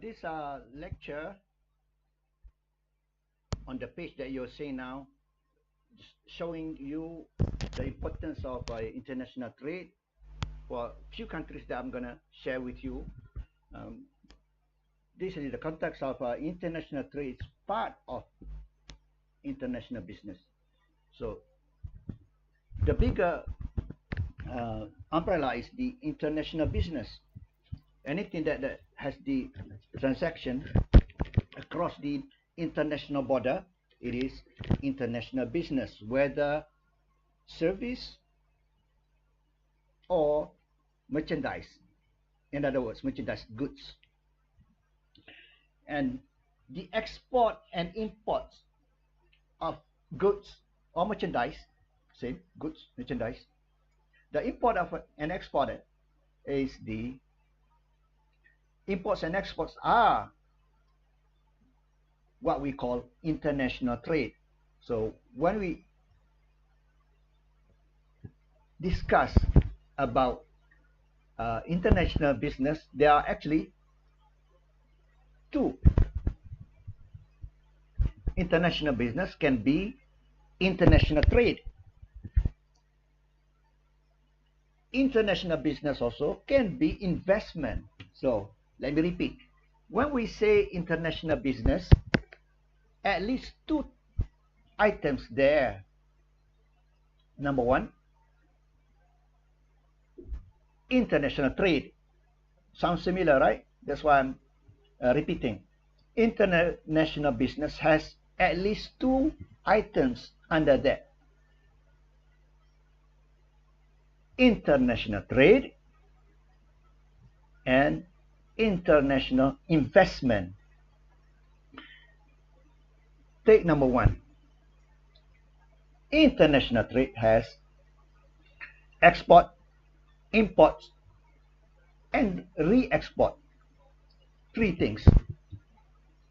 This lecture on the page that you're seeing now, showing you the importance of international trade for a few countries that I'm going to share with you. This is the context of international trade. It's part of international business. So the bigger umbrella is the international business. Anything that has the transaction across the international border, it is international business, whether service or merchandise. In other words, merchandise goods. And the export and import of goods or merchandise, same, goods, merchandise. The import of and export is the imports and exports are what we call international trade. So when we discuss about international business, there are actually two. International business can be international trade. International business also can be investment. So let me repeat. When we say international business, at least two items there. Number one, international trade. Sounds similar, right? That's why I'm repeating. International business has at least two items under that. International trade and international investment. Take number one. International trade has export, import, and re-export. Three things.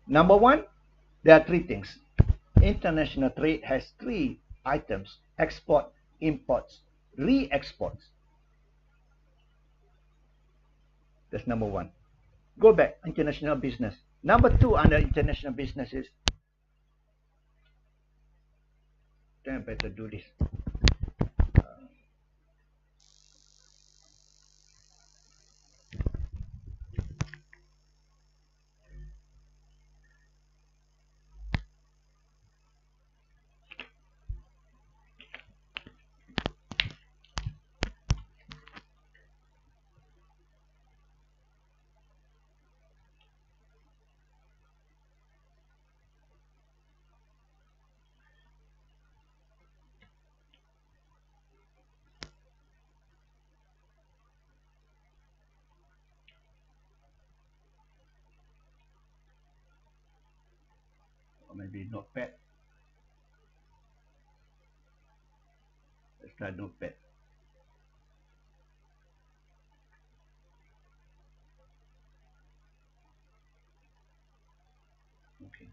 Number one, there are three things. International trade has three items: export, imports, re-exports. That's number one. Go back, international business. Number two under international business is, then I better do this. Or maybe notepad. Let's try notepad. Okay.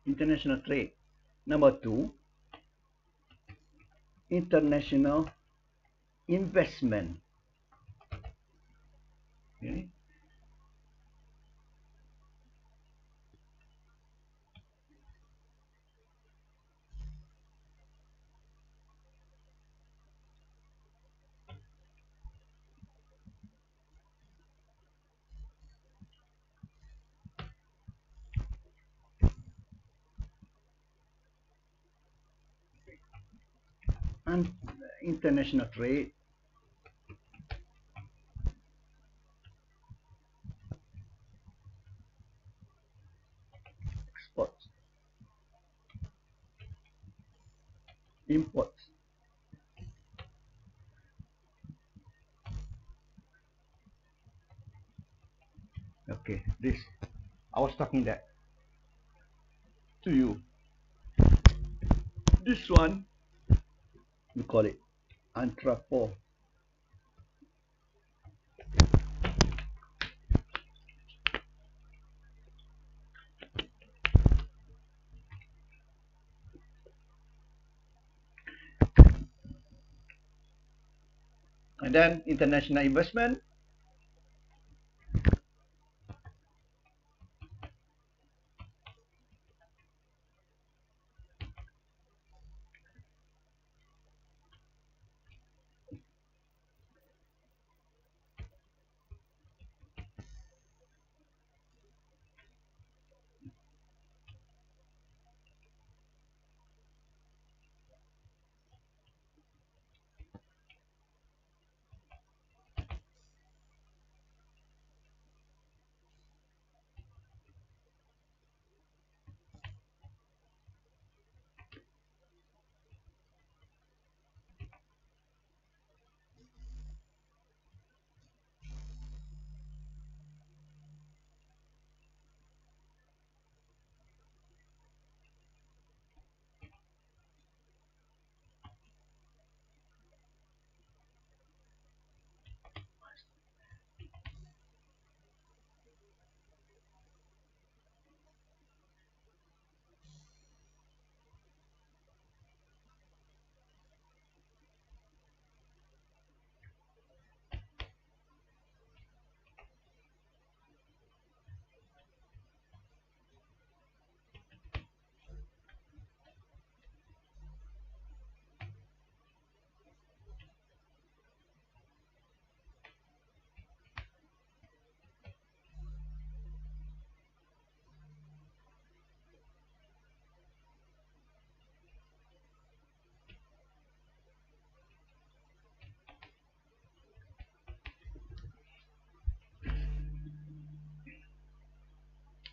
International trade. Number two, international investment. Okay. And international trade, exports, imports, okay, this I was talking that to you. This one, we call it entrepot. And then international investment.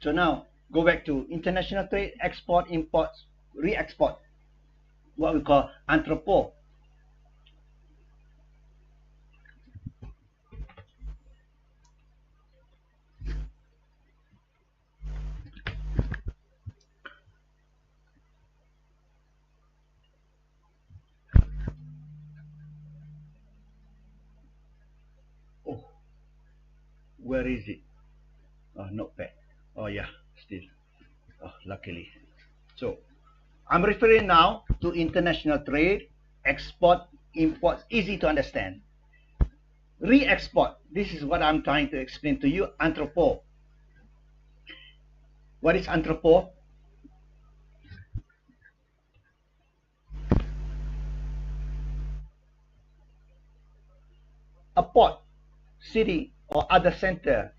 So now, go back to international trade, export, imports, re-export, what we call entrepot. Oh, where is it? Oh, notepad. Oh yeah, still. Oh, luckily. So, I'm referring now to international trade, export, imports, easy to understand. Re-export, this is what I'm trying to explain to you, entrepot. What is entrepot? A port, city, or other center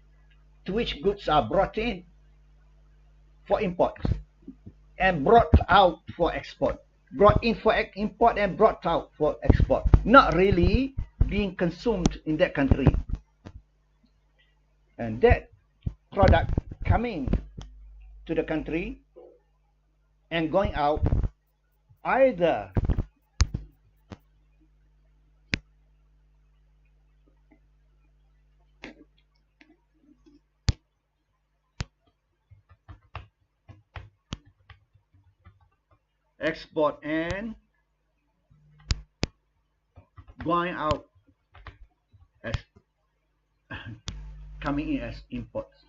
to which goods are brought in for import and brought out for export. Brought in for import and brought out for export. Not really being consumed in that country. And that product coming to the country and going out either export and going out as coming in as imports.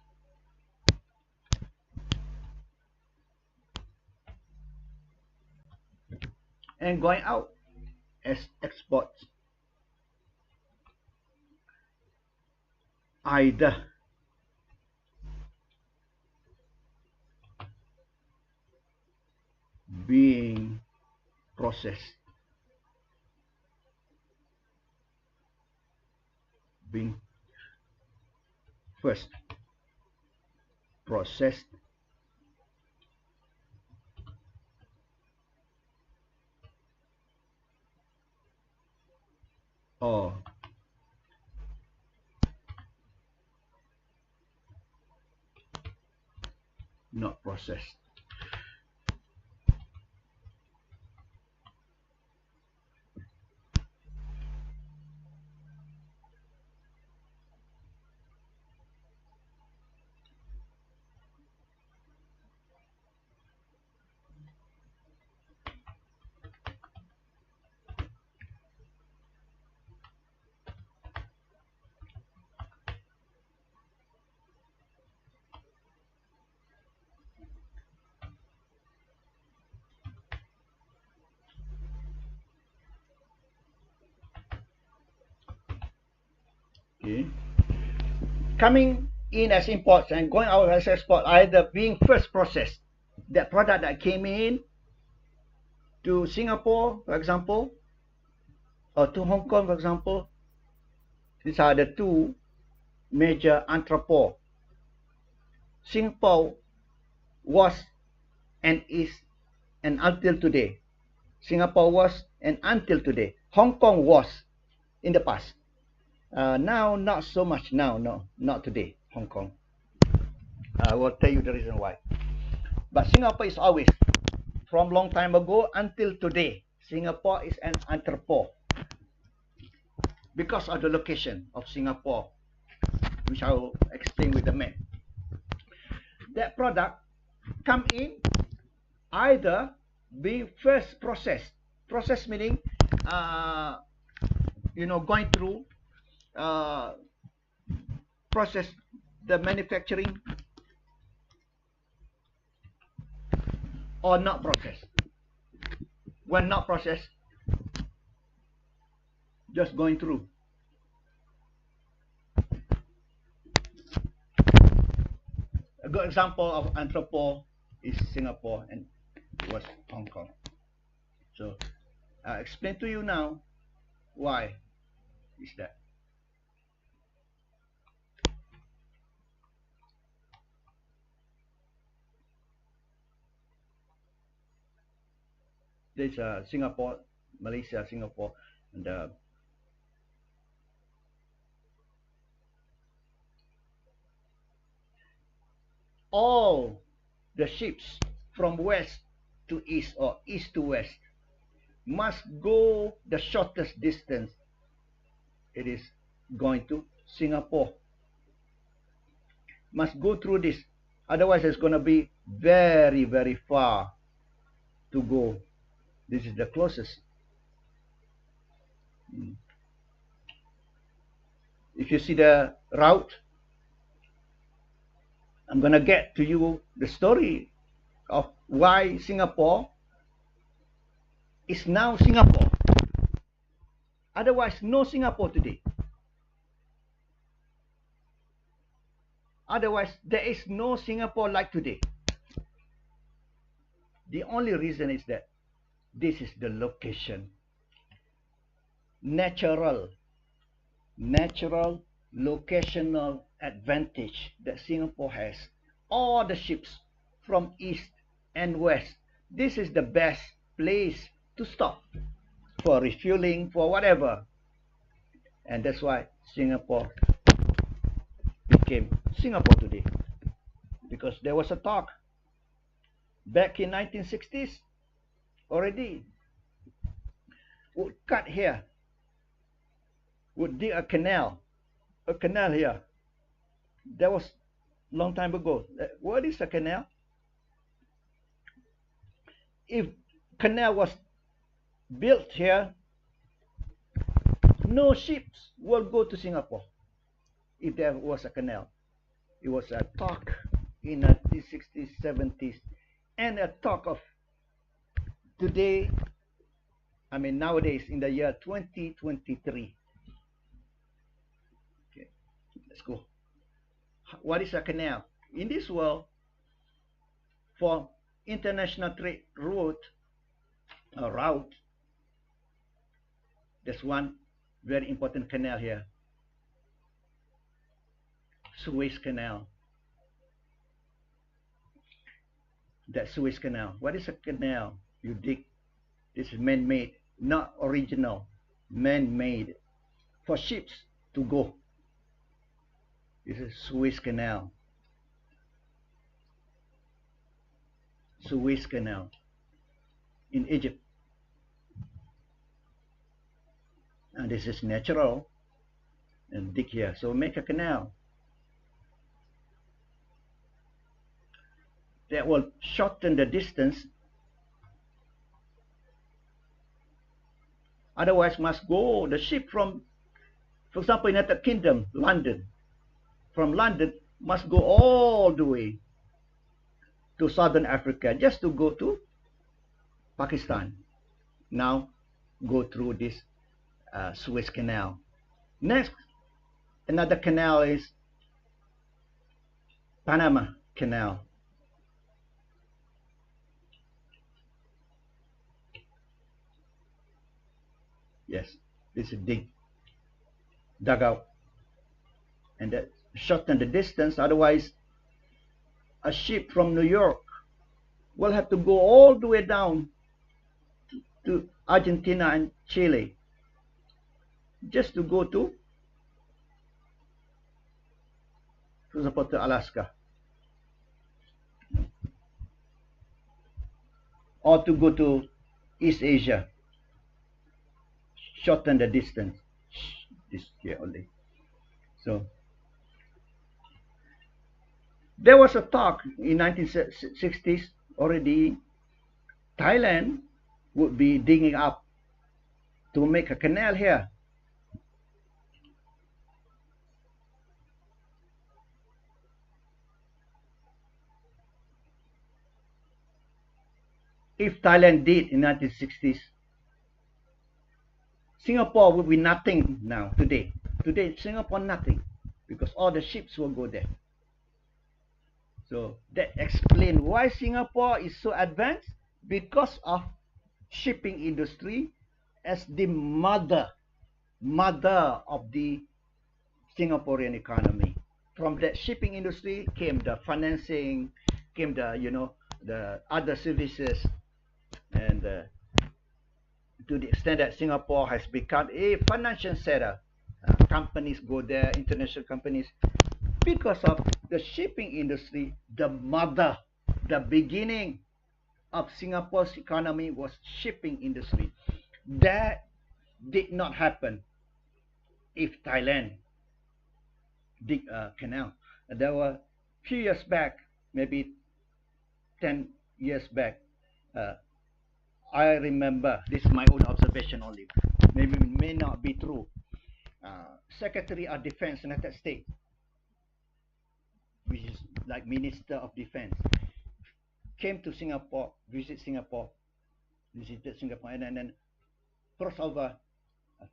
And going out as exports. Either being processed, being first processed or not processed. Okay. Coming in as imports and going out as export, either being first processed, that product that came in to Singapore, for example, or to Hong Kong, for example, these are the two major entrepôts. Singapore was and is and until today. Singapore was and until today. Hong Kong was in the past. Now, not so much now, no, not today, Hong Kong. I will tell you the reason why. But Singapore is always, from long time ago until today, Singapore is an entrepôt. Because of the location of Singapore, which I will explain with the map. That product come in either being first processed. Process meaning, going through process the manufacturing, or not processed. When not processed, just going through. A good example of entrepôt is Singapore and was Hong Kong. So I'll explain to you now why is that. There's Singapore, Malaysia, Singapore, and all the ships from west to east or east to west must go the shortest distance. It is going to Singapore. Must go through this. Otherwise, it's going to be very, very far to go. This is the closest. If you see the route, I'm going to get to you the story of why Singapore is now Singapore. Otherwise, no Singapore today. Otherwise, there is no Singapore like today. The only reason is that this is the location. Natural locational advantage that Singapore has. All the ships from east and west. This is the best place to stop for refueling, for whatever. And that's why Singapore became Singapore today. Because there was a talk back in 1960s already. Would cut here, would dig a canal here. That was long time ago. What is a canal? If canal was built here, no ships will go to Singapore. If there was a canal, it was a talk in the 60s, 70s, and a talk of today. I mean nowadays in the year 2023. Okay, let's go. What is a canal? In this world, for international trade route, there's one very important canal here. Suez Canal. That Suez Canal. What is a canal? You dig. This is man-made, not original. Man-made for ships to go. This is Suez Canal. Suez Canal in Egypt. And this is natural. And dig here. So make a canal that will shorten the distance. Otherwise, must go the ship from, for example, United Kingdom, London. From London, must go all the way to Southern Africa just to go to Pakistan. Now, go through this Suez Canal. Next, Another canal is Panama Canal. Yes, this is dug out, and that shorten the distance. Otherwise, a ship from New York will have to go all the way down to Argentina and Chile just to go to, for example, to Alaska, or to go to East Asia. Shorten the distance. This here only. So there was a talk in 1960s already. Thailand would be digging up to make a canal here. If Thailand did in 1960s, Singapore would be nothing now today. Today, Singapore nothing, because all the ships will go there. So that explains why Singapore is so advanced, because of shipping industry as the mother of the Singaporean economy. From that shipping industry came the financing, came the the other services, and to the extent that Singapore has become a financial center. Companies go there, international companies, because of the shipping industry. The mother, the beginning of Singapore's economy was shipping industry. That did not happen if Thailand dig a canal. There were few years back, maybe 10 years back, I remember, this is my own observation only, maybe it may not be true. Secretary of Defense, United States, which is like Minister of Defense, came to Singapore, visited Singapore, and then crossed over,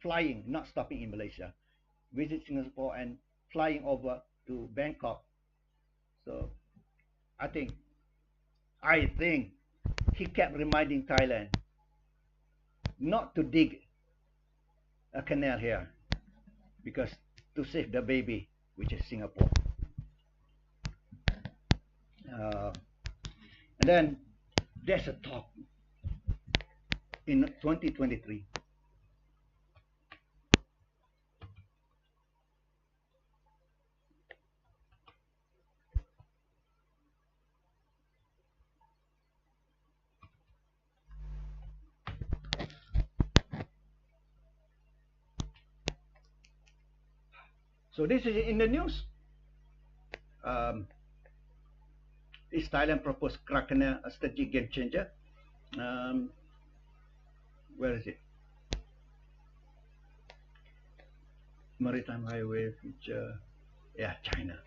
flying, not stopping in Malaysia, visit Singapore and flying over to Bangkok. So I think he kept reminding Thailand not to dig a canal here, because to save the baby, which is Singapore. And then there's a talk in 2023. So this is in the news. Is Thailand proposed crack canal a strategic game changer? Where is it? Maritime highway future. Yeah, China.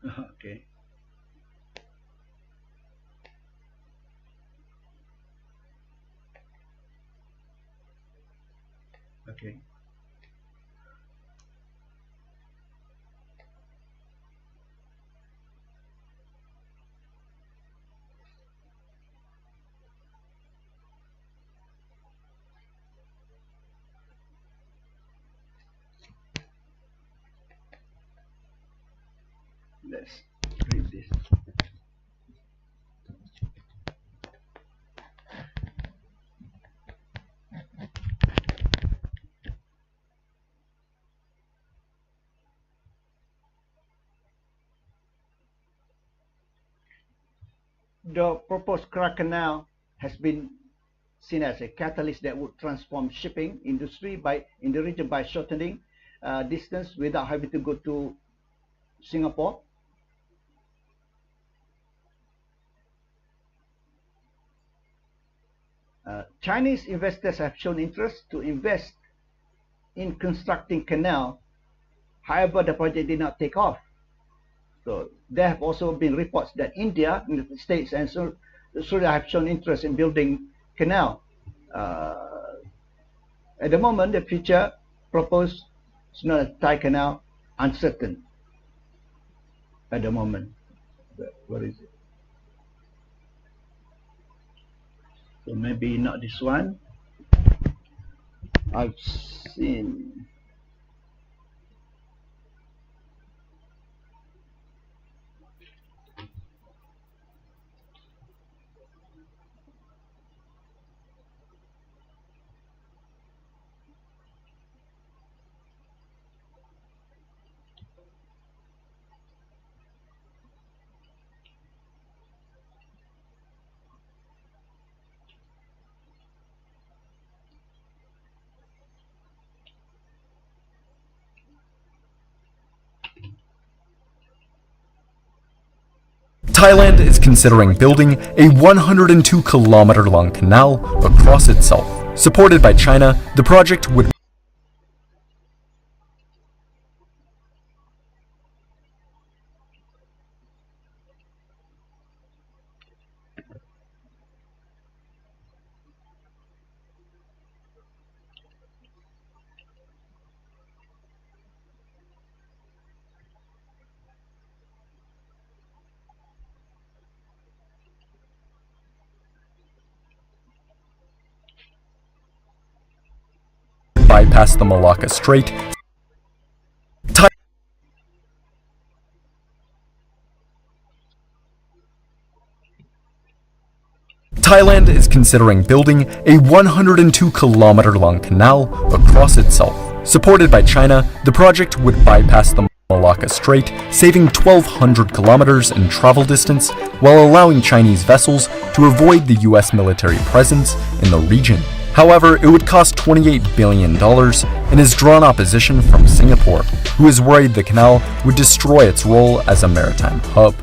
Okay. Okay. Let's read this. The proposed crack canal has been seen as a catalyst that would transform shipping industry in the region by shortening distance without having to go to Singapore. Chinese investors have shown interest to invest in constructing canal. However, the project did not take off. So there have also been reports that India, United States, and Australia have shown interest in building canal. At the moment, the future proposed is not a Thai canal, uncertain at the moment. What is it? So maybe not this one. I've seen. Thailand is considering building a 102-kilometer-long canal across itself. Supported by China, the project would bypass the Malacca Strait. Thailand is considering building a 102-kilometer-long canal across itself. Supported by China, the project would bypass the Malacca Strait, saving 1,200 kilometers in travel distance while allowing Chinese vessels to avoid the US military presence in the region. However, it would cost $28 billion and has drawn opposition from Singapore, who is worried the canal would destroy its role as a maritime hub.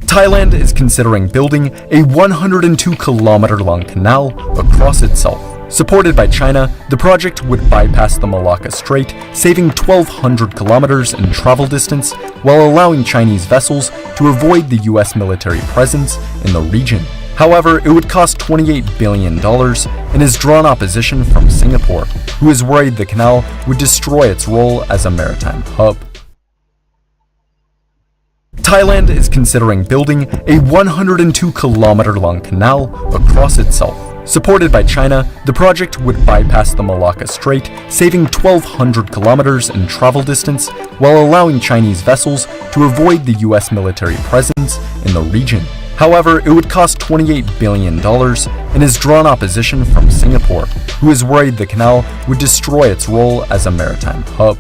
Thailand is considering building a 102-kilometer-long canal across itself. Supported by China, the project would bypass the Malacca Strait, saving 1,200 kilometers in travel distance while allowing Chinese vessels to avoid the US military presence in the region. However, it would cost $28 billion and has drawn opposition from Singapore, who is worried the canal would destroy its role as a maritime hub. Thailand is considering building a 102-kilometer-long canal across itself. Supported by China, the project would bypass the Malacca Strait, saving 1,200 kilometers in travel distance while allowing Chinese vessels to avoid the US military presence in the region. However, it would cost $28 billion and has drawn opposition from Singapore, who is worried the canal would destroy its role as a maritime hub.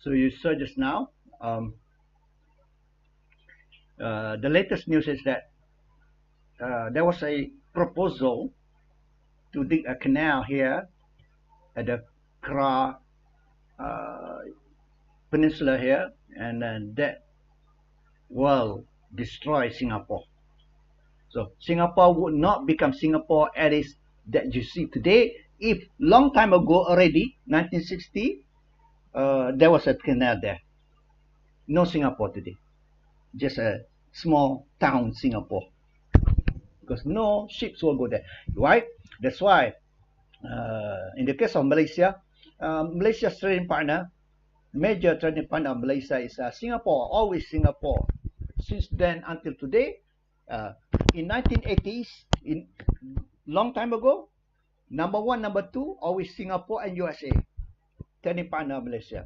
So you saw just now, the latest news is that there was a proposal to dig a canal here at the Kra Peninsula here, and then that will destroy Singapore. So Singapore would not become Singapore as that you see today if long time ago already, 1960, there was a canal there. No Singapore today, just a small town Singapore, because no ships will go there. Why? That's why in the case of Malaysia, Malaysia's trading partner, major trading partner of Malaysia is Singapore, always Singapore. Since then until today, in 1980s, in long time ago, number one, number two, always Singapore and USA, trading partner of Malaysia.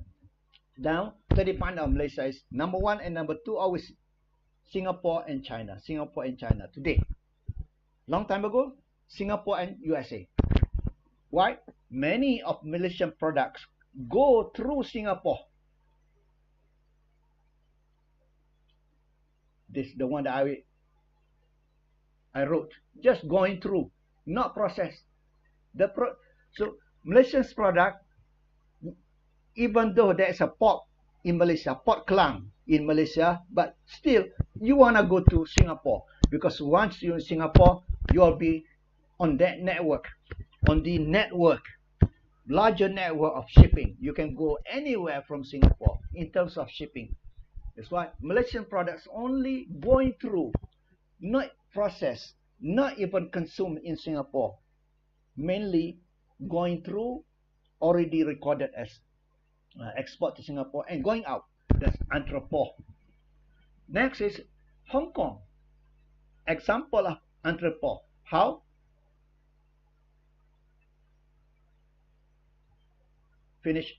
Now, trading partner of Malaysia is number one and number two, always Singapore and China. Singapore and China today. Long time ago, Singapore and USA. Why? Many of Malaysian products go through Singapore. This the one that I wrote. Just going through, not processed. So Malaysian's product, even though there is a port in Malaysia, Port Klang in Malaysia, but still you wanna go to Singapore, because once you're in Singapore, you'll be on that network, larger network of shipping. You can go anywhere from Singapore in terms of shipping. That's why Malaysian products only going through, not processed, not even consumed in Singapore, mainly going through, already recorded as export to Singapore and going out. That's entrepot. Next is Hong Kong. Example of entrepot. How? Finish.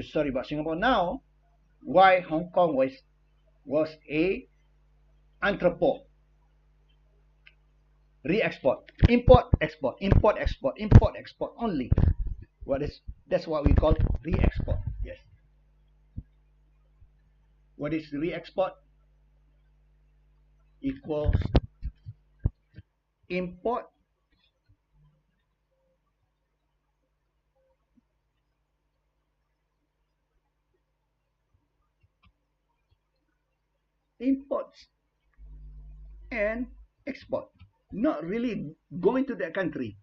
Sorry about Singapore. Now, why Hong Kong was a entrepot? Re-export, import, export, import, export, import, export only. That's what we call re-export. Yes. What is re-export? Equals import imports and export. Not really going to that country.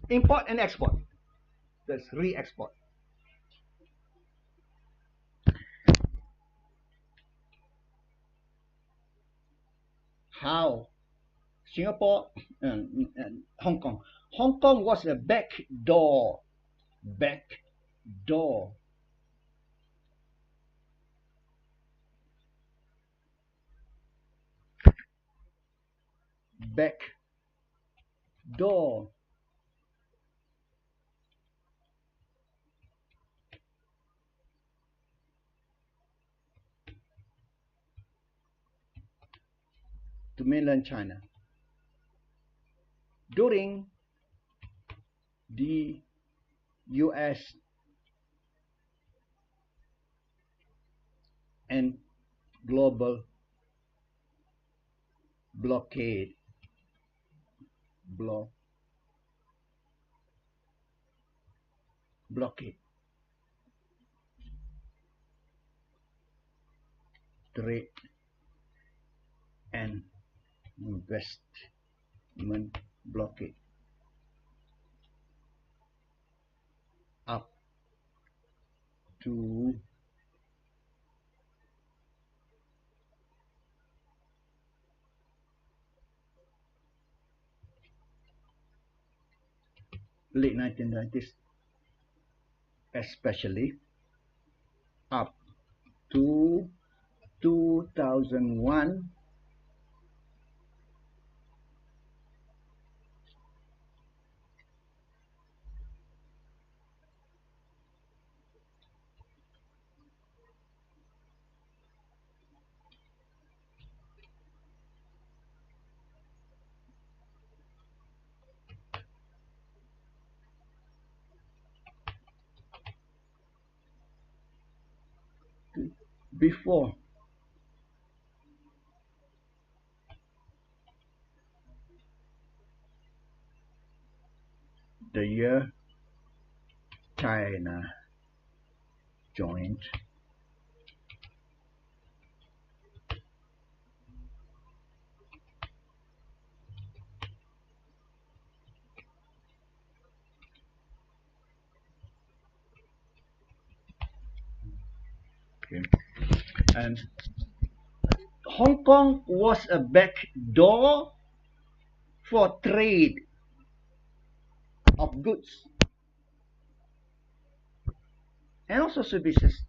Import and export. That's re-export. How? Singapore and Hong Kong. Hong Kong was a back door. Back door. Back door. To mainland China. During the US and global blockade. Blockade. Trade and investment blockade. Up to late 1990s, especially up to 2001, before the year China joined and Hong Kong was a back door for trade of goods and also services,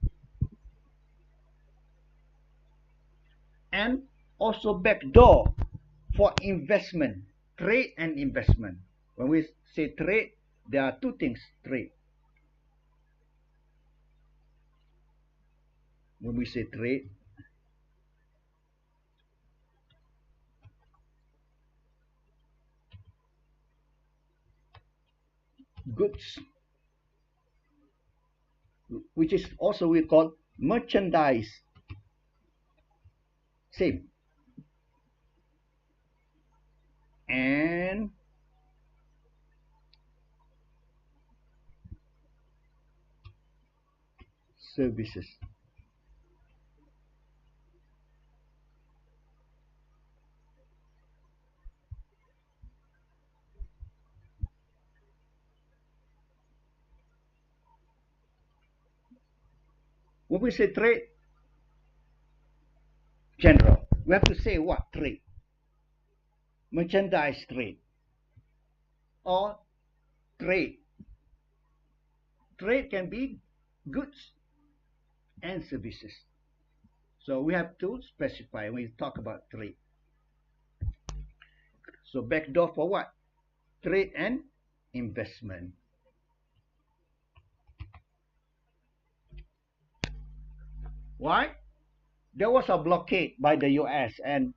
and also back door for investment, trade and investment. When we say trade, there are two things. Trade. When we say trade, goods, which is also we call merchandise. Same. And services. When we say trade, general, we have to say what? Trade. Merchandise trade. Or trade. Trade can be goods and services. So we have to specify when we talk about trade. So backdoor for what? Trade and investment. Why? There was a blockade by the US and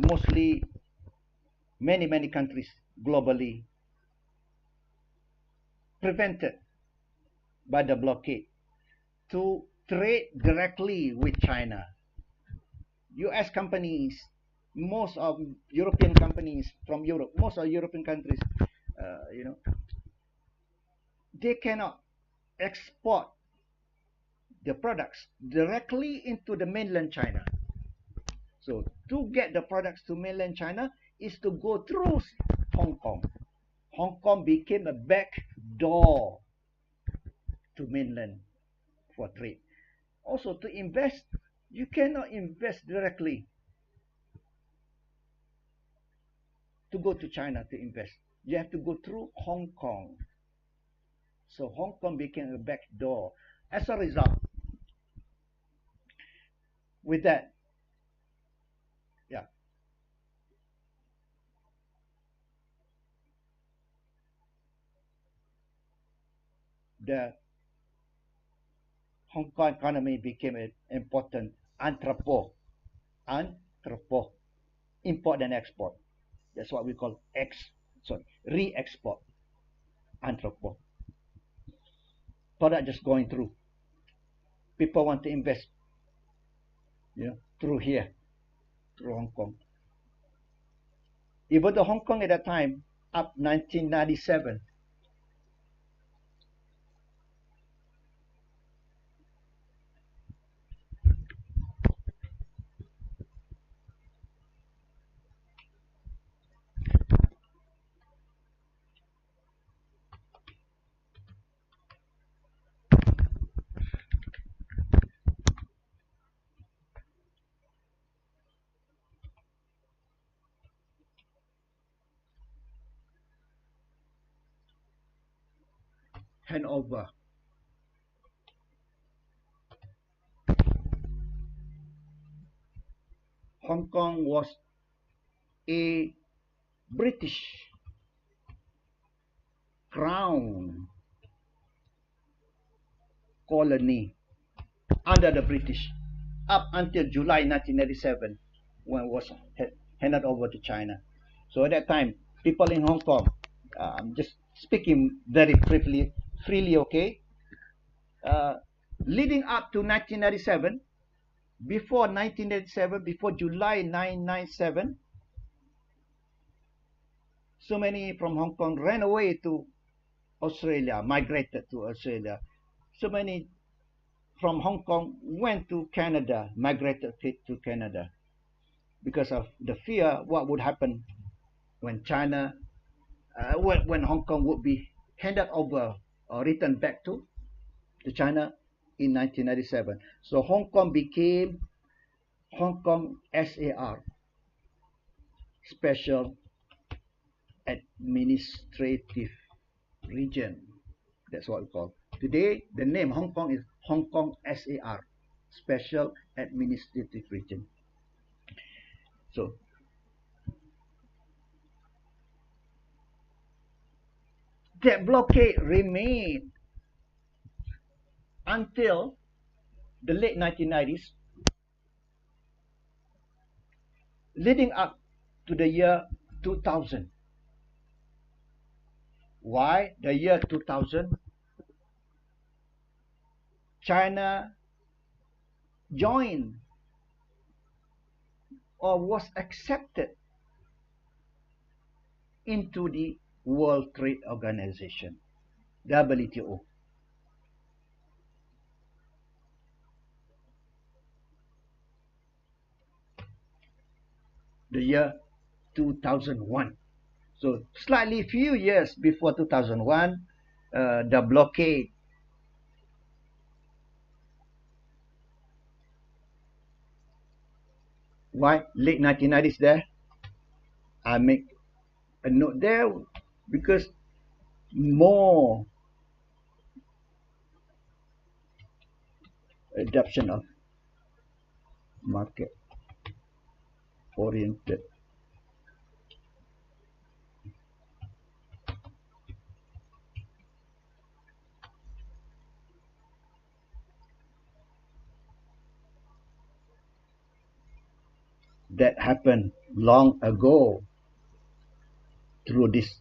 mostly many countries globally prevented by the blockade to trade directly with China. US companies, most of European companies from Europe, most of European countries, they cannot export the products directly into the mainland China. So to get the products to mainland China is to go through Hong Kong. Hong Kong became a back door to mainland for trade. Also to invest, you cannot invest directly to go to China to invest. You have to go through Hong Kong. So Hong Kong became a back door. As a result, with that, the Hong Kong economy became an important entrepot, import and export. That's what we call re-export, entrepot. Product just going through. People want to invest, through here, through Hong Kong. Even though Hong Kong at that time, up 1997, handover. Hong Kong was a British crown colony under the British up until July 1997 when it was handed over to China. So at that time, people in Hong Kong, I'm just speaking very freely, okay? Leading up to 1997, before July 1997, so many from Hong Kong ran away to Australia, migrated to Australia. So many from Hong Kong went to Canada, migrated to Canada because of the fear what would happen when China, when Hong Kong would be handed over or returned back to China in 1997. So Hong Kong became Hong Kong SAR, Special Administrative Region. That's what we call. Today, the name Hong Kong is Hong Kong SAR, Special Administrative Region. So, that blockade remained until the late 1990s, leading up to the year 2000. Why the year 2000? China joined or was accepted into the World Trade Organization, WTO. The year 2001. So slightly few years before 2001, the blockade why late 1990s there. I make a note there because more adoption of market oriented that happened long ago through this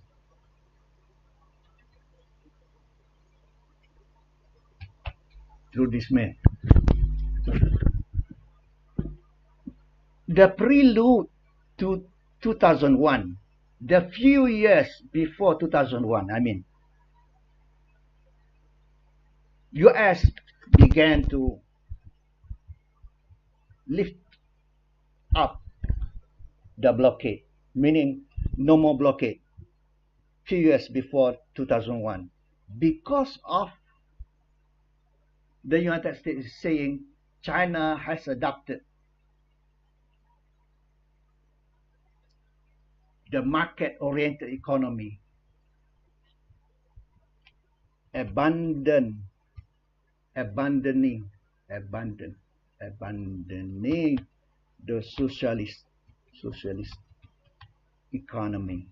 man. The prelude to 2001, the few years before 2001, I mean, US began to lift up the blockade, meaning no more blockade, few years before 2001, because of the United States saying China has adopted the market-oriented economy, abandoning the socialist economy.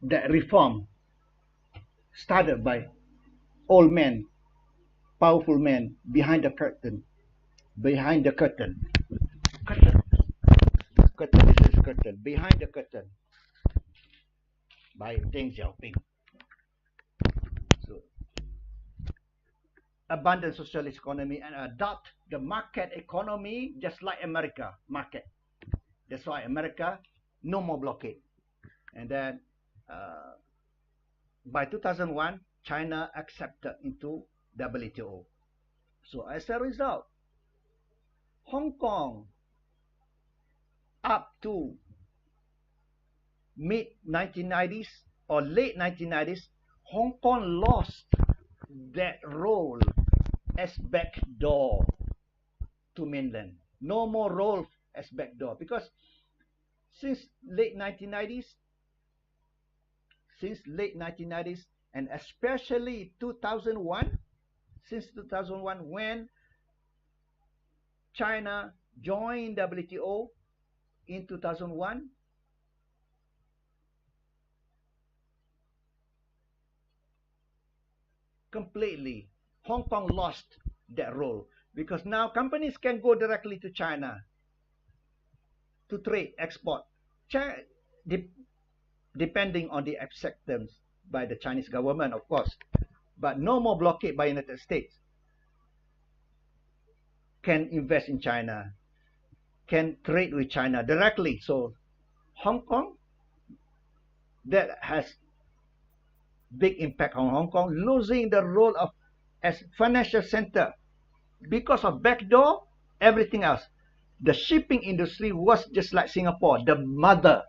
That reform started by old men, powerful men behind the curtain. Behind the curtain. This is curtain. Behind the curtain. By Deng Xiaoping. So, abandon socialist economy and adopt the market economy just like America market. That's why America, no more blockade. And then by 2001, China accepted into WTO. So as a result, Hong Kong up to mid 1990s or late 1990s, Hong Kong lost that role as backdoor to mainland. No more role as backdoor, because since late 1990s and especially 2001, since 2001 when China joined WTO in 2001, completely Hong Kong lost that role, because now companies can go directly to China to trade, export, depending on the acceptance by the Chinese government, of course, but no more blockade by United States. Can invest in China, can trade with China directly. So Hong Kong, that has big impact on Hong Kong, losing the role of as financial center because of backdoor, everything else. The shipping industry was just like Singapore, the mother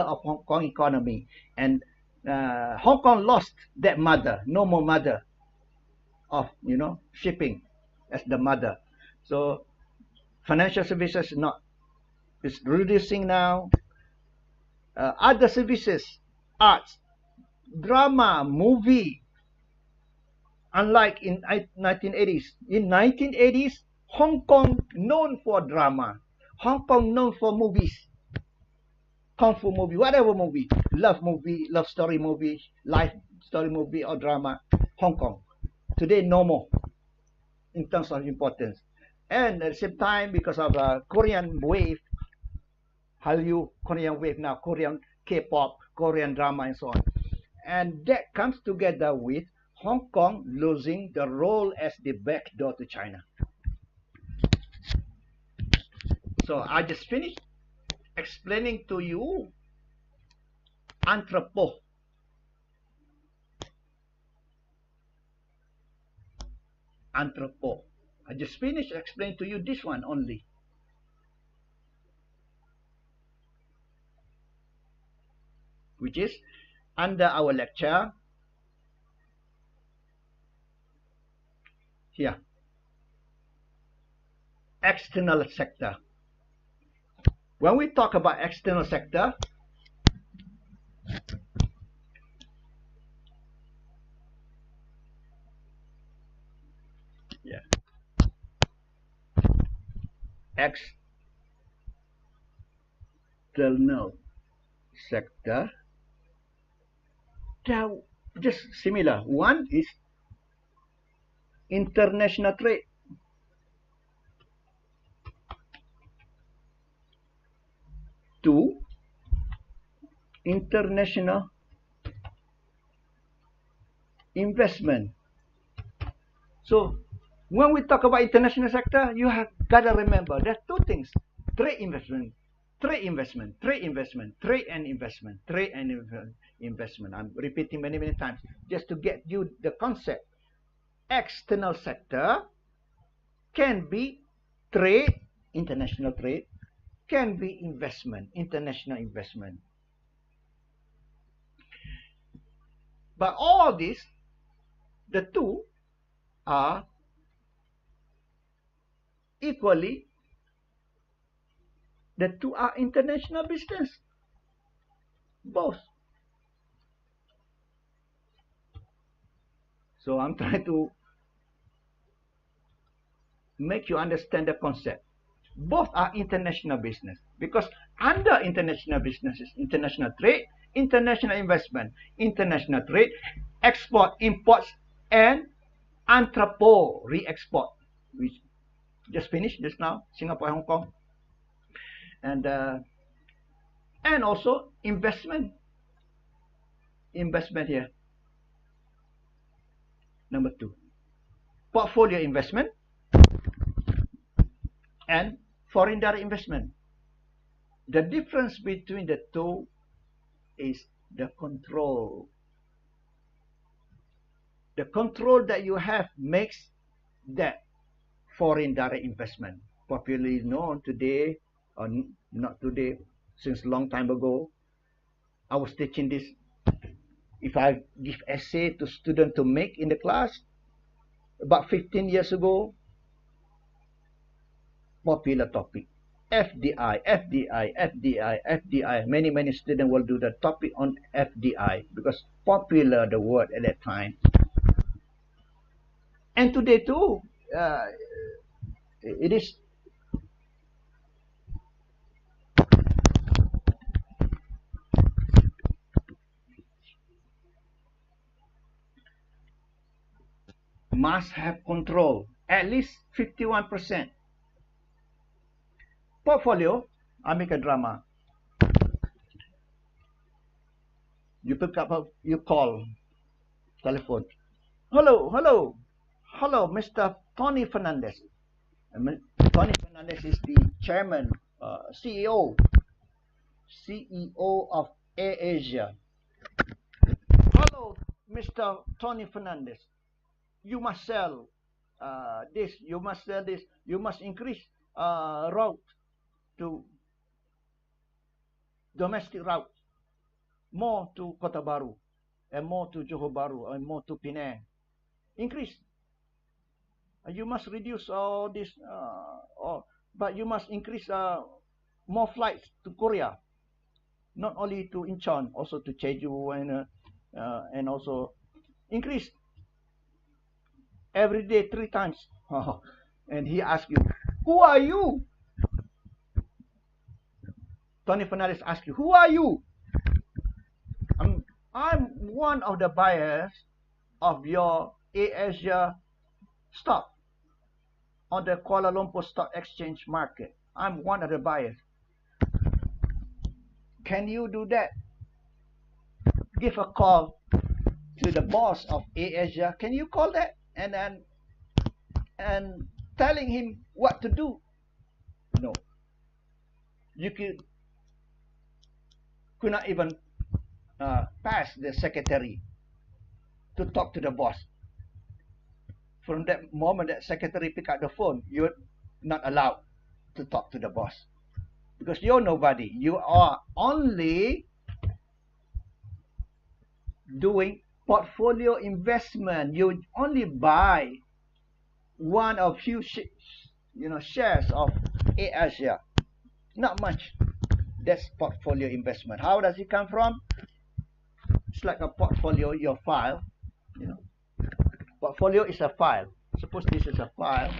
of Hong Kong economy, and Hong Kong lost that mother. No more mother of shipping as the mother. So financial services is reducing now. Other services, arts, drama, movie. Unlike in 1980s. In 1980s, Hong Kong known for drama. Hong Kong known for movies. Kung fu movie, whatever movie. Love movie, love story movie, life story movie or drama. Hong Kong. Today no more in terms of importance. And at the same time, because of Korean wave, Hallyu, Korean wave now, Korean K-pop, Korean drama, and so on. And that comes together with Hong Kong losing the role as the backdoor to China. So I just finished explaining to you anthropo. Anthropo. I just finished explaining to you this one only. Which is under our lecture here. External sector. When we talk about external sector, external sector, they're just similar. One is international trade. Two, international investment. So when we talk about international sector, you have got to remember there's two things: trade investment, trade investment, trade investment, trade and investment, trade and investment. I'm repeating many times just to get you the concept. External sector can be trade, international trade, can be investment, international investment. But all this, the two are equally, the two are international business, both. So I'm trying to make you understand the concept. Both are international business, because under international business is international trade, international investment, international trade, export, imports, and entrepot, re-export, which just finished just now, Singapore, Hong Kong, and also investment here. Number two, portfolio investment and foreign direct investment. The difference between the two is the control. The control that you have makes that foreign direct investment popularly known today, or not today, since long time ago. I was teaching this. If I give essay to students to make in the class about 15 years ago, popular topic, FDI, FDI, FDI, FDI. Many students will do the topic on FDI because popular the word at that time. And today too, it is must have control, at least 51%. Portfolio, I make a drama. You pick up, you call, telephone. Hello, Mr. Tony Fernandez. Tony Fernandez is the chairman, CEO of AirAsia. Hello, Mr. Tony Fernandez. You must sell this. You must sell this. You must increase route to domestic route, more to Kota Baru, and more to Johor Bahru, and more to Penang. Increase. You must reduce all this, but you must increase more flights to Korea, not only to Incheon, also to Jeju, and also increase every day 3 times. And he asks you, who are you? Tony Fernandez asks you, who are you? I'm one of the buyers of your AirAsia stock. on the Kuala Lumpur Stock Exchange market. I'm one of the buyers. Can you do that? Give a call to the boss of AirAsia. Can you call that and telling him what to do? No. You could not even pass the secretary to talk to the boss. From that moment that secretary pick up the phone, you're not allowed to talk to the boss because you're nobody. You are only doing portfolio investment. You only buy one of few shares of AirAsia. Not much. That's portfolio investment. How does it come from? It's like a portfolio, your file. Portfolio is a file. Suppose this is a file.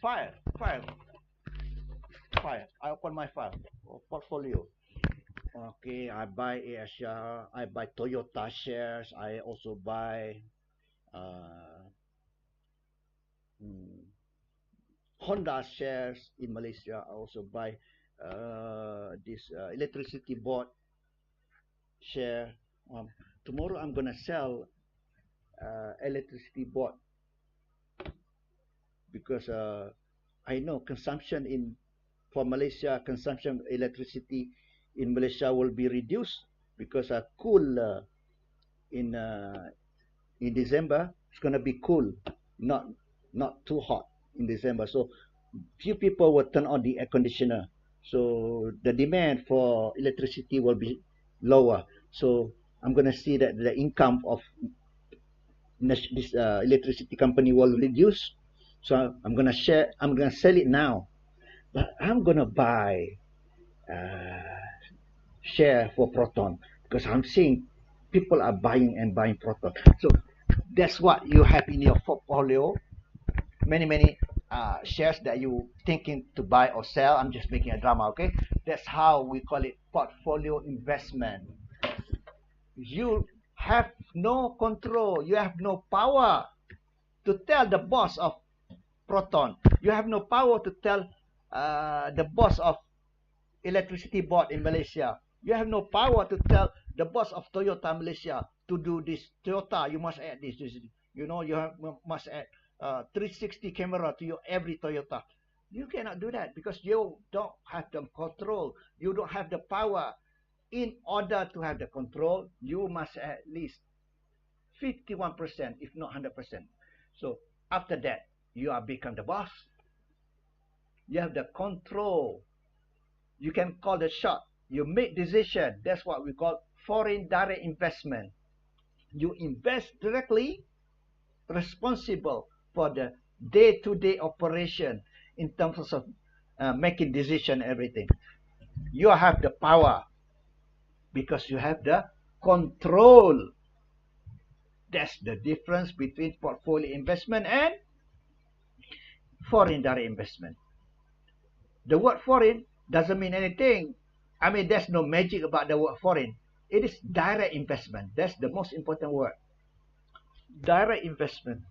File. I open my file. Portfolio. Okay, I buy AirAsia. I buy Toyota shares. I also buy Honda shares in Malaysia. I also buy this electricity board share. Tomorrow I'm gonna sell electricity board because I know consumption for Malaysia, consumption of electricity in Malaysia will be reduced because cool in December. It's gonna be cool, not too hot in December. So few people will turn on the air conditioner. So the demand for electricity will be lower. So I'm gonna see that the income of this electricity company will reduce. So I'm gonna sell it now, but I'm gonna buy share for Proton because I'm seeing people are buying Proton. So that's what you have in your portfolio. Many shares that you thinking to buy or sell. I'm just making a drama, okay? That's how we call it portfolio investment. You have no control. You have no power to tell the boss of Proton. You have no power to tell the boss of electricity board in Malaysia. You have no power to tell the boss of Toyota Malaysia to do this. Toyota, you must add this. You must add 360 camera to your every Toyota. You cannot do that because you don't have the control. You don't have the power. In order to have the control, you must at least 51%, if not 100%. So after that, you are become the boss. You have the control. You can call the shot. You make decision. That's what we call foreign direct investment. You invest directly, responsible for the day-to-day operation in terms of making decision, everything. You have the power because you have the control. That's the difference between portfolio investment and foreign direct investment. The word foreign doesn't mean anything. I mean, there's no magic about the word foreign. It is direct investment. That's the most important word. Direct investment.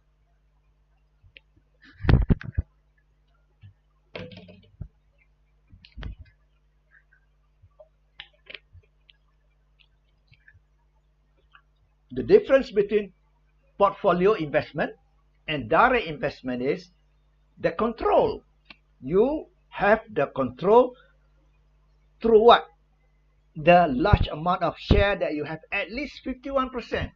The difference between portfolio investment and direct investment is the control. You have the control through what? The large amount of share that you have, at least 51%,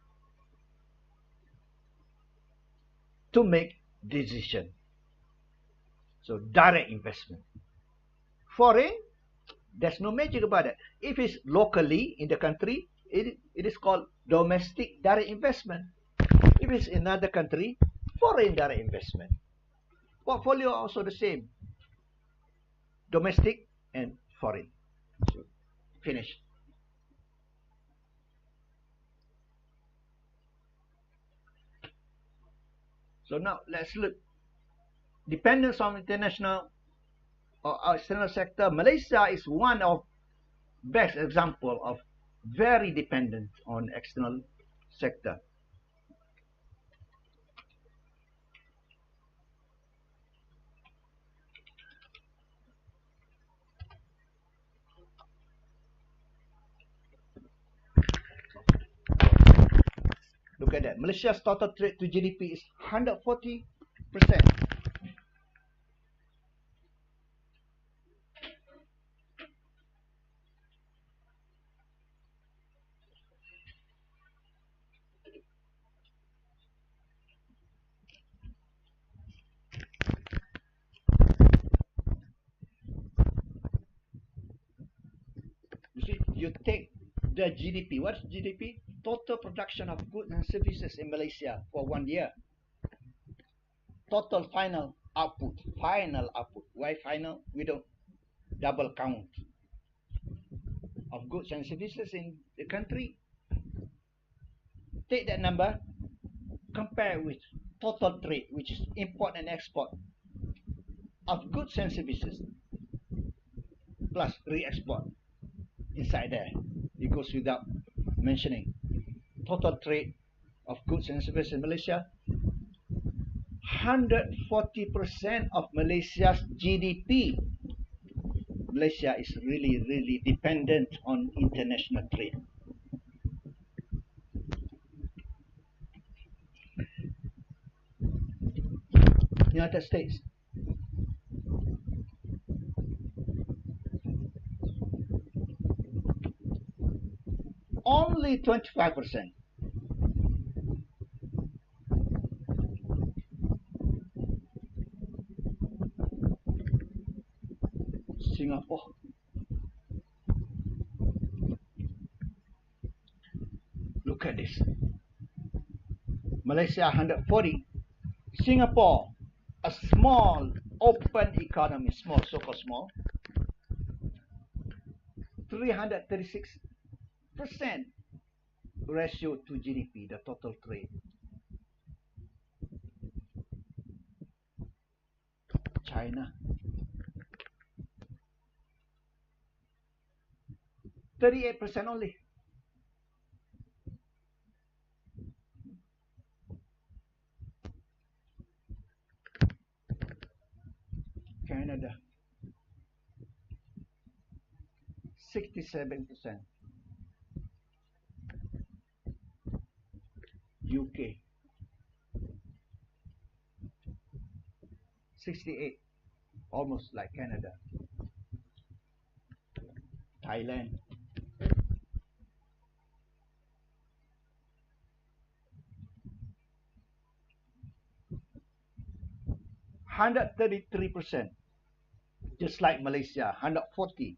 to make decision. So direct investment. Foreign, there's no magic about it. If it's locally in the country, it is called domestic direct investment. If it's in another country, foreign direct investment. Portfolio also the same. Domestic and foreign. So, finish. So now let's look dependence on international or external sector, Malaysia is one of best example of very dependent on external sector. Look at that. Malaysia's total trade to GDP is 140%. You see, you take the GDP. What's GDP? Total production of goods and services in Malaysia for 1 year. Total final output. Final output. Why final? We don't double count of goods and services in the country. Take that number, compare with total trade, which is import and export of goods and services, plus re-export inside there. It goes without mentioning. Total trade of goods and services in Malaysia, 140% of Malaysia's GDP. Malaysia is really, really dependent on international trade. United States. Only 25%. Singapore. Look at this. Malaysia 140. Singapore, a small open economy, small, so-called small, 336% ratio to GDP, the total trade. China, 38% only. Canada, 67%. UK, 68, almost like Canada. Thailand, 133%, just like Malaysia, 140.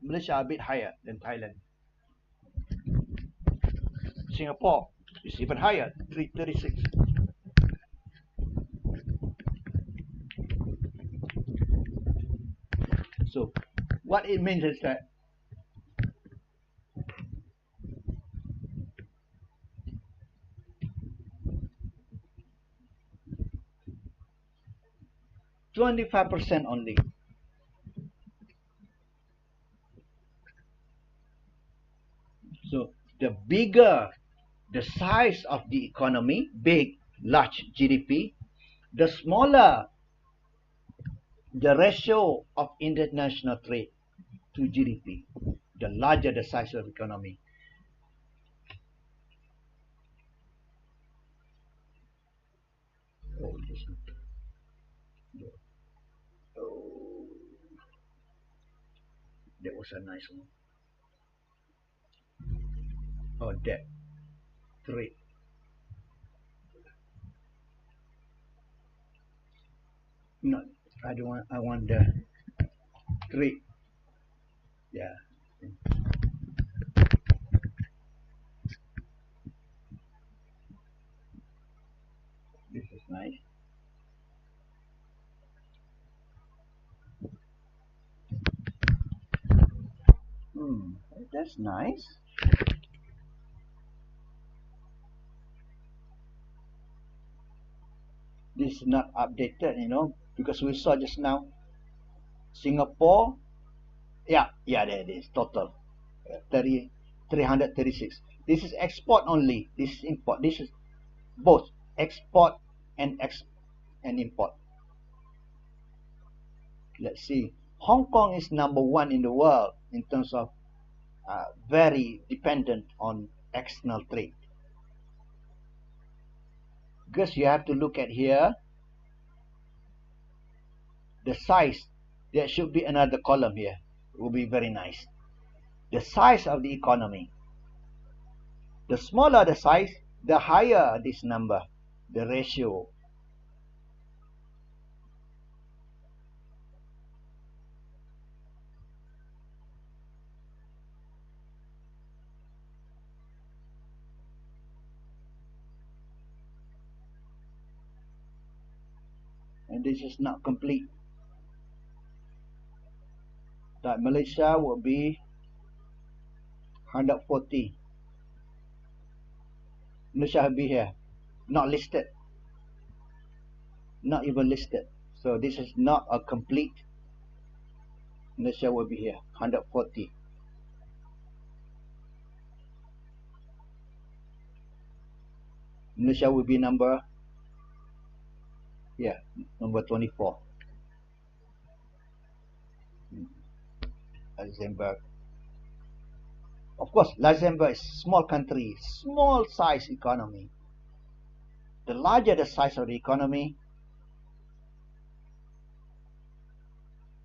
Malaysia a bit higher than Thailand. Singapore is even higher, 336. So what it means is that %25 only. So the bigger the size of the economy, big, large GDP, the smaller the ratio of international trade to GDP, the larger the size of economy. Oh, that was a nice one. Oh, that trade. No, I don't want. I want the trade. Yeah. This is nice. That's nice. This this is not updated, because we saw just now Singapore. Yeah, there it is. Total 336. This is export only. This is import. This is both export and import. Let's see. Hong Kong is number 1 in the world in terms of very dependent on external trade. Because you have to look at here the size. There should be another column here. It will be very nice. The size of the economy. The smaller the size, the higher this number, the ratio. And this is not complete. That Malaysia will be 140. Malaysia will be here, not listed, not even listed. So this is not a complete. Malaysia will be here, 140. Malaysia will be number 24. Luxembourg. Of course, Luxembourg is a small country, small size economy. The larger the size of the economy,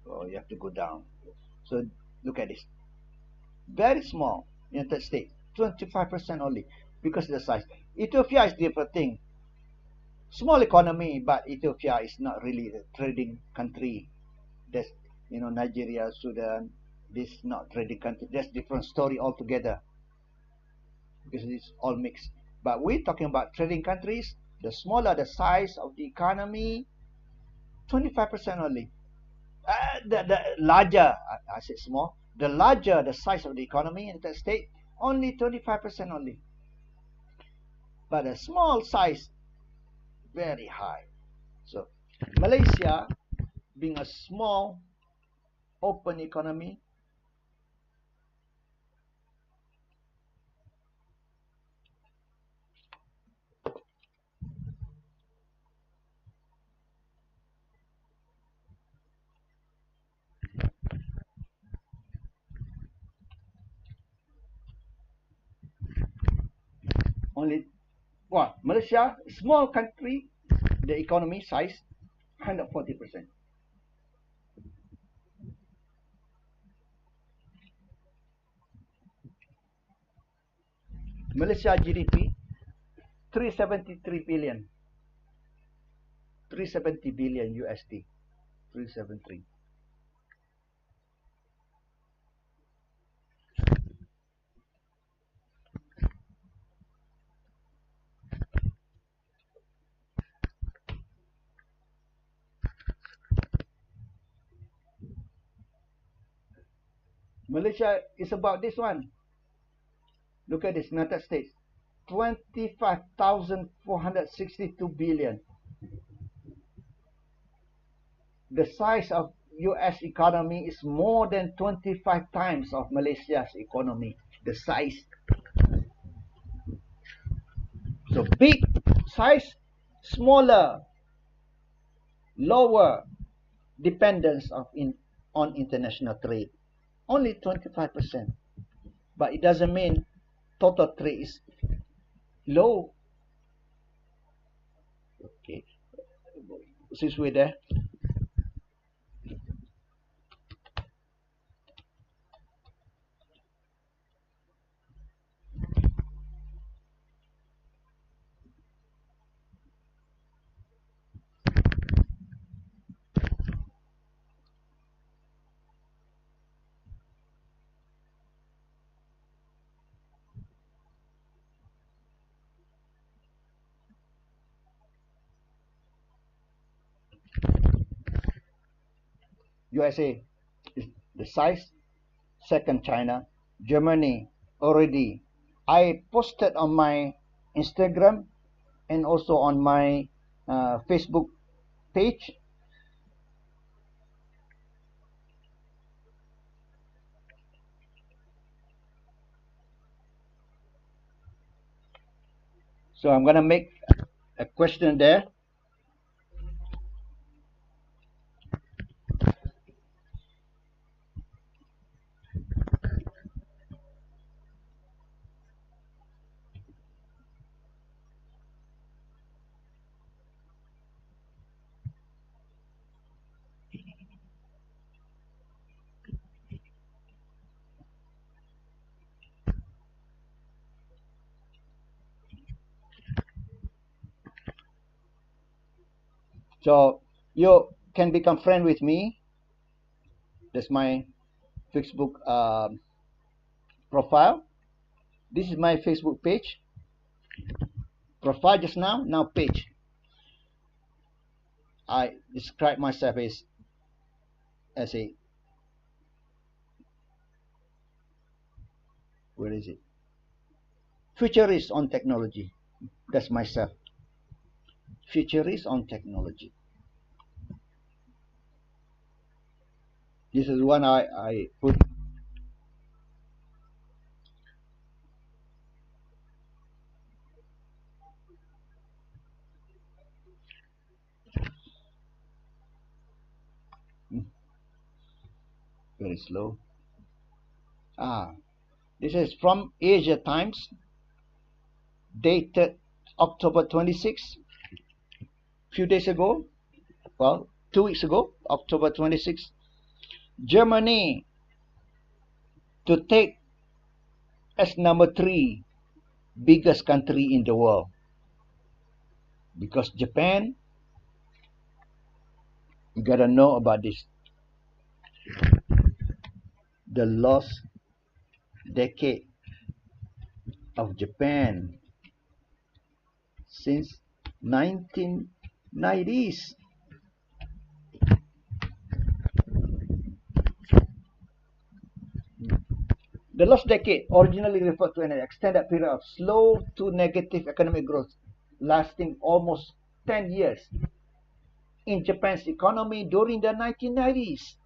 you have to go down. So look at this. Very small. United States, 25% only because of the size. Ethiopia is different thing. Small economy, but Ethiopia is not really a trading country. That's, Nigeria, Sudan, this is not trading country. That's different story altogether, because it's all mixed. But we're talking about trading countries. The smaller the size of the economy, 25% only. The larger, I said small, the larger the size of the economy in the state, only 25% only. But a small size, very high. So Malaysia, being a small open economy, only, Malaysia, small country, the economy size, 140%. Malaysia GDP, 373 billion. 370 billion USD. 373. Malaysia is about this one. Look at this, United States, 25,462 billion. The size of US economy is more than 25 times of Malaysia's economy. The size. So big size, smaller, lower dependence on international trade. Only 25%. But it doesn't mean total trade is low. Okay. Since we're there. USA is the size, second China, Germany already. I posted on my Instagram and also on my Facebook page. So I'm gonna make a question there. So you can become friend with me. That's my Facebook profile. This is my Facebook page. Profile just now page. I describe myself as a, where is it? Futurist on technology. That's myself. Futurist on technology. This is one I put. Very slow. This is from Asia Times, dated October 26, few days ago. Well, 2 weeks ago, October 26. Germany to take as number 3 biggest country in the world, because Japan, you gotta know about this, the lost decade of Japan since 1990s. The lost decade originally referred to an extended period of slow to negative economic growth lasting almost 10 years in Japan's economy during the 1990s.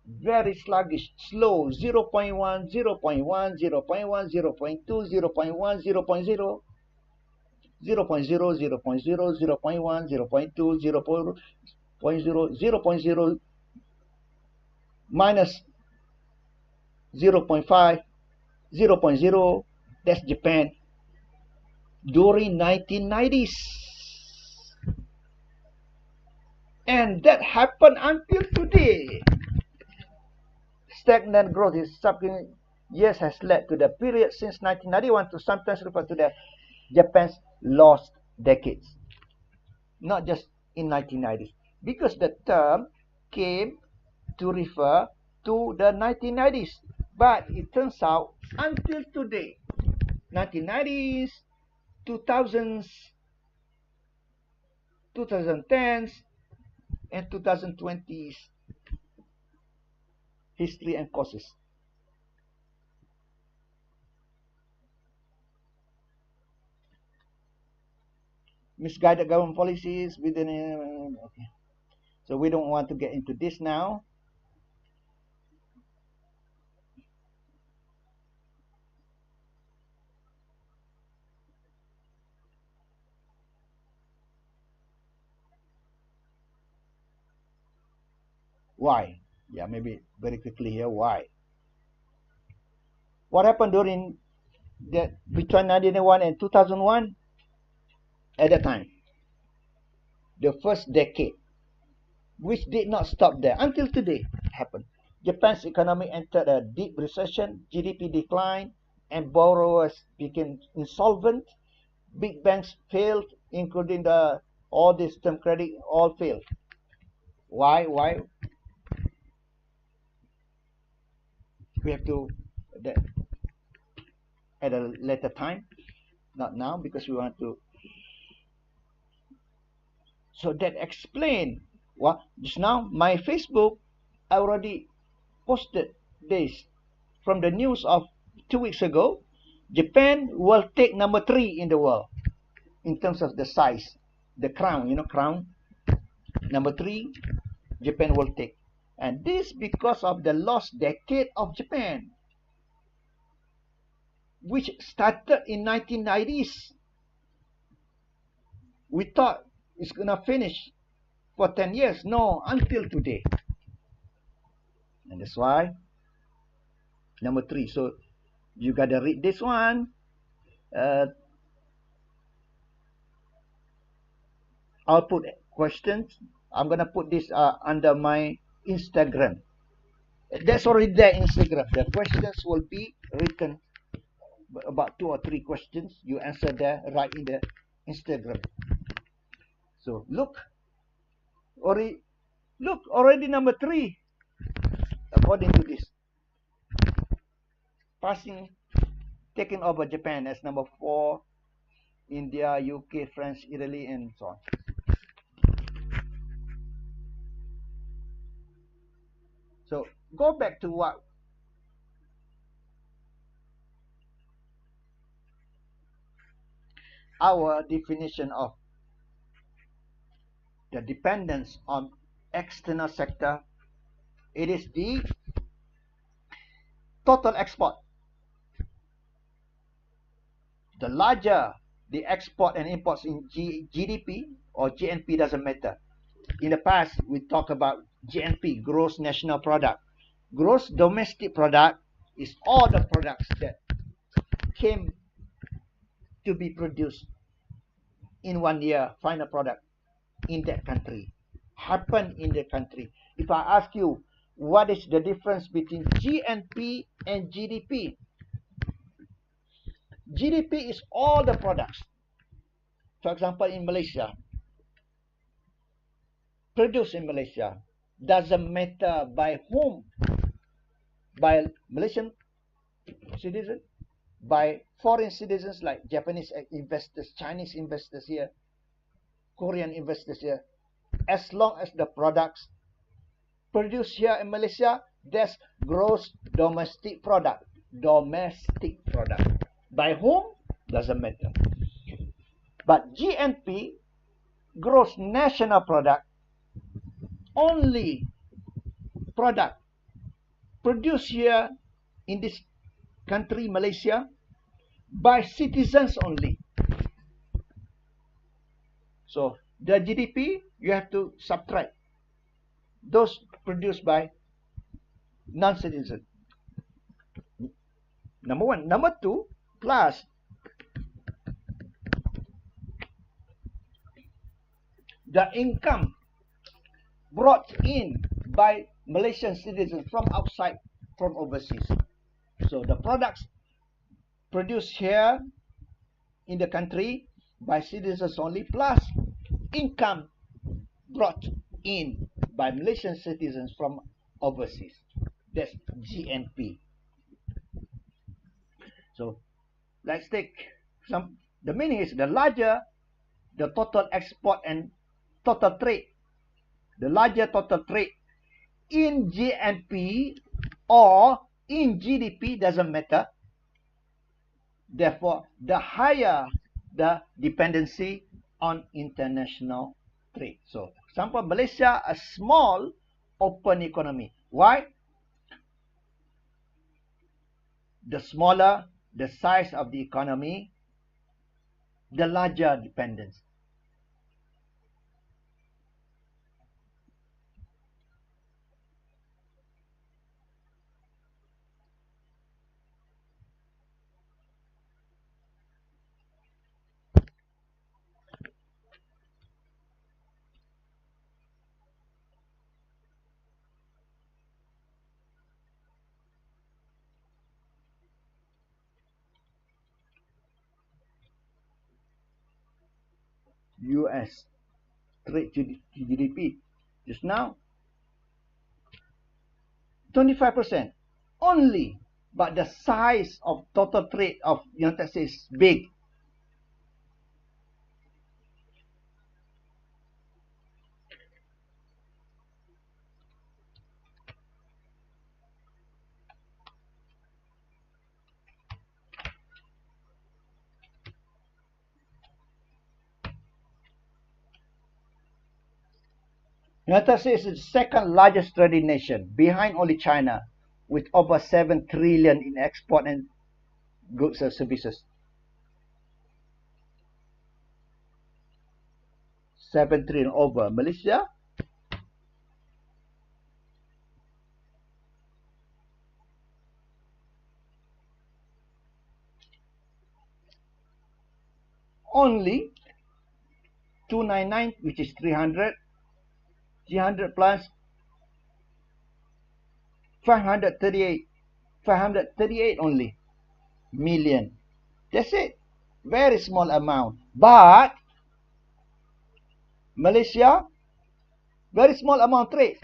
Very sluggish, slow, 0.1, 0.1, 0.1, 0.2, 0.1, 0.0, 0.0, 0.0, 0.1, 0.2, 0.0, 0.0, minus 0.5, 0.0. That's Japan during 1990s. And that happened until today. Stagnant growth in subsequent years has led to the period since 1991 to sometimes refer to the Japan's lost decades. Not just in 1990s, because the term came to refer to the 1990s. But it turns out until today, 1990s, 2000s, 2010s, and 2020s, history and causes. Misguided government policies within. Okay. So we don't want to get into this now. Why? Yeah, maybe very quickly here. Why? What happened during between 1991 and 2001? At that time, the first decade, which did not stop there until today, happened. Japan's economy entered a deep recession, GDP declined, and borrowers became insolvent. Big banks failed, including all this term credit, all failed. Why? We have to at a later time, not now, because we want to. So that explain what just now my Facebook, I already posted this from the news of 2 weeks ago. Japan will take number 3 in the world in terms of the size, the crown, crown. Number 3, Japan will take. And this because of the lost decade of Japan, which started in 1990s. We thought it's going to finish for 10 years. No, until today. And that's why, number 3. So, you got to read this one. I'll put questions. I'm going to put this under my Instagram. That's already there in Instagram. The questions will be written, about 2 or 3 questions. You answer there right in the Instagram. So look, already number 3, according to this. Taking over Japan as number 4, India, UK, France, Italy, and so on. So go back to what our definition of the dependence on external sector. It is the total export. The larger the export and imports in GDP or GNP, doesn't matter. In the past, we talk about GNP, gross national product. Gross domestic product is all the products that came to be produced in 1 year, final product in that country, happen in the country. If I ask you, what is the difference between GNP and GDP? GDP is all the products. For example, in Malaysia, produced in Malaysia, doesn't matter by whom, by Malaysian citizen, by foreign citizens like Japanese investors, Chinese investors here, Korean investors here. As long as the products produced here in Malaysia, that's gross domestic product. Domestic product. By whom? Doesn't matter. But GNP, gross national product, only product produced here in this country, Malaysia, by citizens only. So the GDP, you have to subtract those produced by non-citizens. Number 1. Number 2, plus the income brought in by Malaysian citizens from outside, from overseas. So the products produced here in the country by citizens only, plus income brought in by Malaysian citizens from overseas. That's GNP. So let's take some. The meaning is the larger the total export and total trade, the larger total trade in GNP or in GDP, doesn't matter. Therefore, the higher the dependency on international trade. So, example, Malaysia, a small open economy. Why? The smaller the size of the economy, the larger dependence. US trade to GDP just now 25% only, but the size of total trade of United States is big. United States is the second largest trading nation, behind only China, with over 7 trillion in export and goods and services. 7 trillion over. Malaysia, only 299, which is 300 plus 538 only million. That's it. Very small amount. But Malaysia, very small amount trade.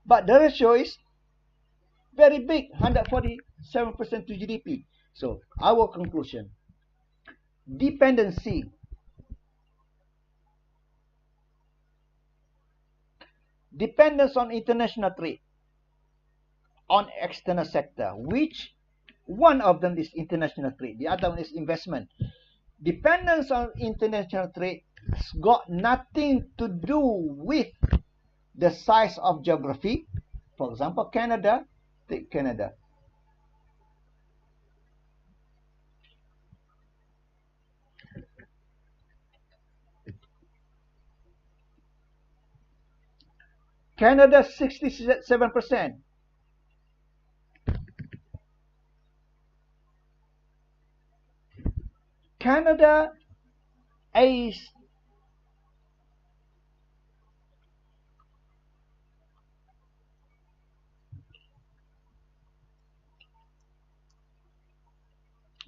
But the ratio is very big, 147% to GDP. So our conclusion, dependency dependence on international trade, on external sector, which one of them is international trade, the other one is investment. Dependence on international trade has got nothing to do with the size of geography. For example, Canada, take Canada. Canada 67%. Canada is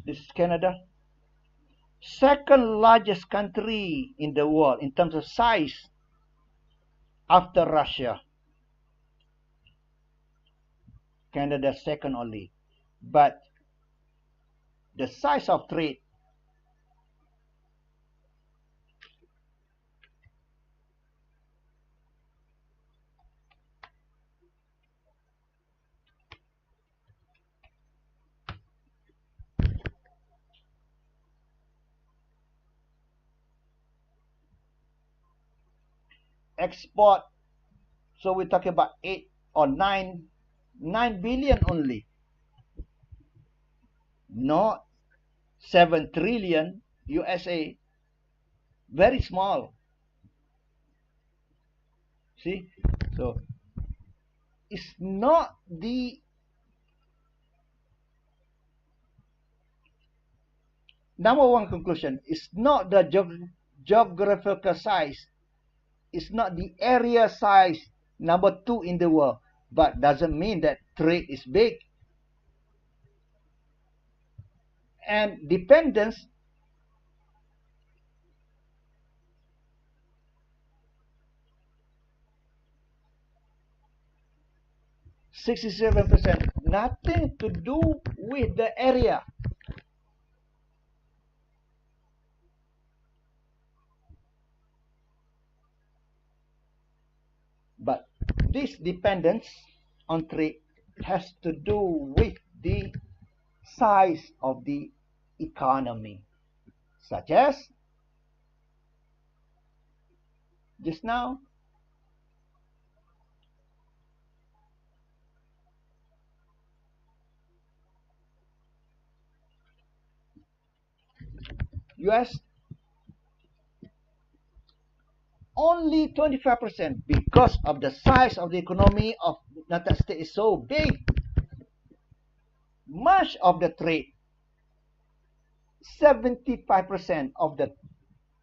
this is Canada, second largest country in the world in terms of size after Russia. Canada second only, but the size of trade export, so we're talking about 8 or 9 billion only, not 7 trillion. USA, very small. See, so it's not the number one conclusion. It's not the geographical size. It's not the area size, number 2 in the world, but doesn't mean that trade is big. And dependence, (67%), nothing to do with the area. But this dependence on trade has to do with the size of the economy, such as just now US only 25% because of the size of the economy of United States is so big. Much of the trade, 75% of the